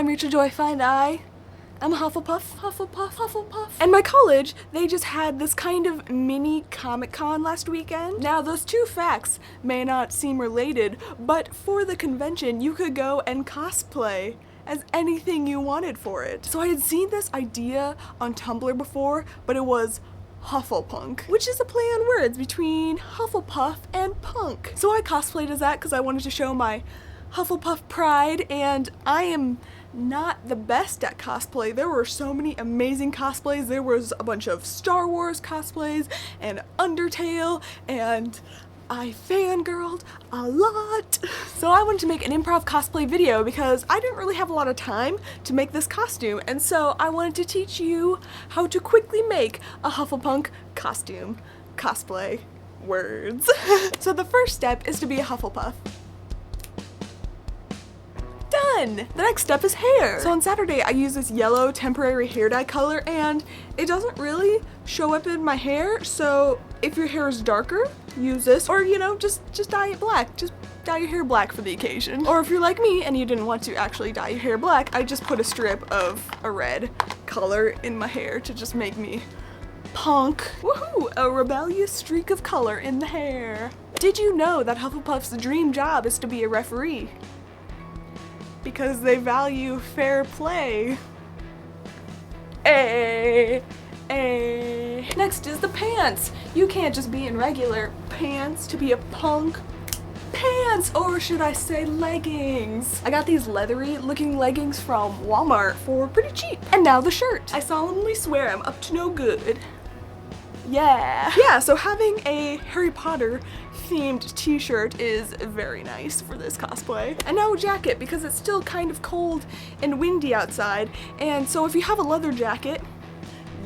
I'm RachelJoyify and I'm a Hufflepuff. And my college, they just had this kind of mini Comic-Con last weekend. Now, those two facts may not seem related, but for the convention, you could go and cosplay as anything you wanted for it. So I had seen this idea on Tumblr before, but it was Hufflepunk, which is a play on words between Hufflepuff and punk. So I cosplayed as that because I wanted to show my Hufflepuff pride, and I am not the best at cosplay. There were so many amazing cosplays. There was a bunch of Star Wars cosplays and Undertale, and I fangirled a lot. So I wanted to make an improv cosplay video because I didn't really have a lot of time to make this costume, and so I wanted to teach you how to quickly make a Hufflepunk costume. Cosplay words. So the first step is to be a Hufflepuff. Done! The next step is hair. So on Saturday I used this yellow temporary hair dye color, and it doesn't really show up in my hair, so if your hair is darker, use this, or you know, just dye it black. Just dye your hair black for the occasion. Or if you're like me and you didn't want to actually dye your hair black, I just put a strip of a red color in my hair to just make me punk. Woohoo! A rebellious streak of color in the hair. Did you know that Hufflepuff's dream job is to be a referee? Because they value fair play. Next is the pants. You can't just be in regular pants to be a punk. Pants, or should I say leggings. I got these leathery looking leggings from Walmart for pretty cheap. And now the shirt. I solemnly swear I'm up to no good. Yeah, so having a Harry Potter themed t-shirt is very nice for this cosplay. And now a jacket, because it's still kind of cold and windy outside, and so if you have a leather jacket,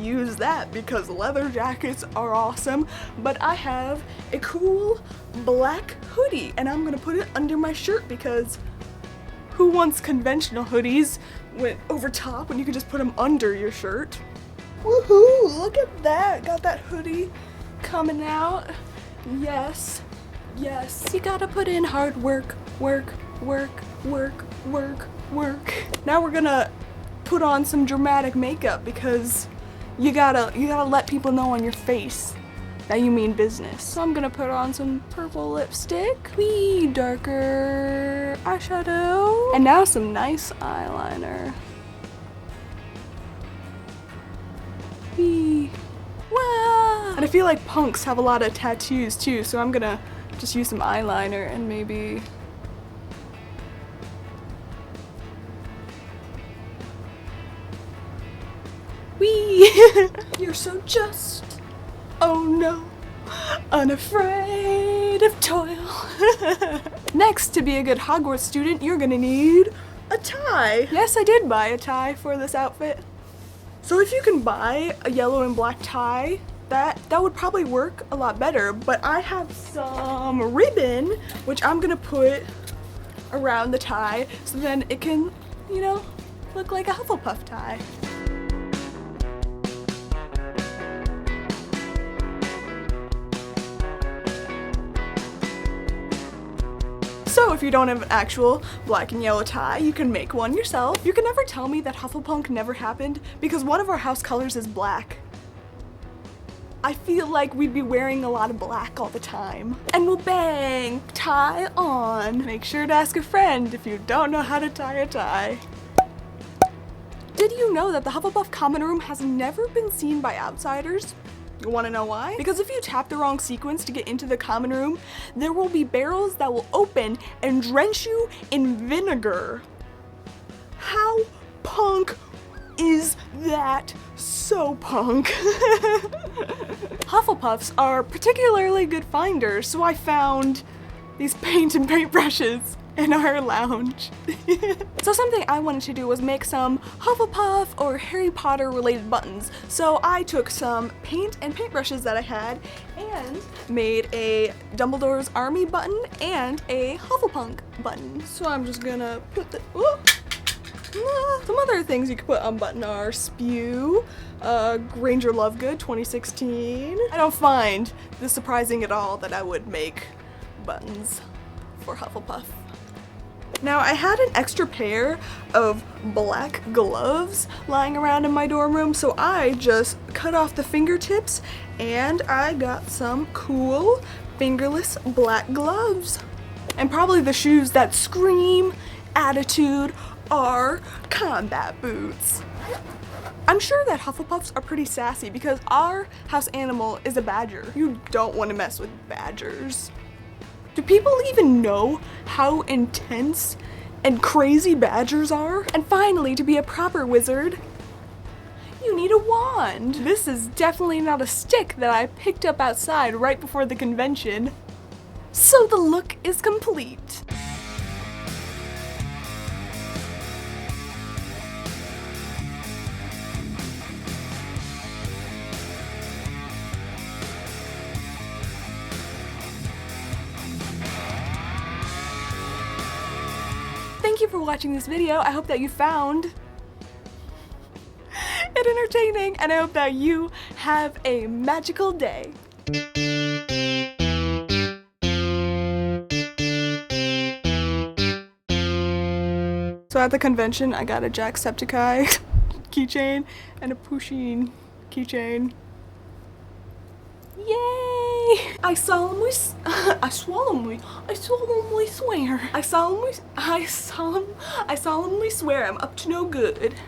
use that because leather jackets are awesome. But I have a cool black hoodie and I'm gonna put it under my shirt because who wants conventional hoodies with over top when you can just put them under your shirt? Woohoo! Look at that! Got that hoodie coming out. Yes. You gotta put in hard work. Now we're gonna put on some dramatic makeup because you gotta let people know on your face that you mean business. So I'm gonna put on some purple lipstick, wee darker eyeshadow, and now some nice eyeliner. Wee. Wow. And I feel like punks have a lot of tattoos too, so I'm gonna just use some eyeliner and maybe wee. You're so just, oh no, unafraid of toil. Next, to be a good Hogwarts student, you're gonna need a tie. Yes, I did buy a tie for this outfit. So if you can buy a yellow and black tie, that would probably work a lot better, but I have some ribbon which I'm gonna put around the tie so then it can, you know, look like a Hufflepuff tie. So if you don't have an actual black and yellow tie, you can make one yourself. You can never tell me that Hufflepunk never happened because one of our house colors is black. I feel like we'd be wearing a lot of black all the time. And we'll bang, tie on. Make sure to ask a friend if you don't know how to tie a tie. Did you know that the Hufflepuff common room has never been seen by outsiders? You wanna know why? Because if you tap the wrong sequence to get into the common room, there will be barrels that will open and drench you in vinegar. How punk is that? So punk. Hufflepuffs are particularly good finders, so I found these paint and paintbrushes in our lounge. So something I wanted to do was make some Hufflepuff or Harry Potter related buttons. So I took some paint and paintbrushes that I had and made a Dumbledore's Army button and a Hufflepunk button. So I'm just gonna put the, some other things you could put on button are Spew, Granger Lovegood 2016. I don't find this surprising at all that I would make buttons for Hufflepuff. Now, I had an extra pair of black gloves lying around in my dorm room, so I just cut off the fingertips and I got some cool fingerless black gloves. And probably the shoes that scream attitude are combat boots. I'm sure that Hufflepuffs are pretty sassy because our house animal is a badger. You don't want to mess with badgers. Do people even know how intense and crazy badgers are? And finally, to be a proper wizard, you need a wand. This is definitely not a stick that I picked up outside right before the convention. So the look is complete. Thank you for watching this video. I hope that you found it entertaining, and I hope that you have a magical day. So at the convention, I got a Jacksepticeye keychain and a Pusheen keychain. Yay! I solemnly swear I'm up to no good.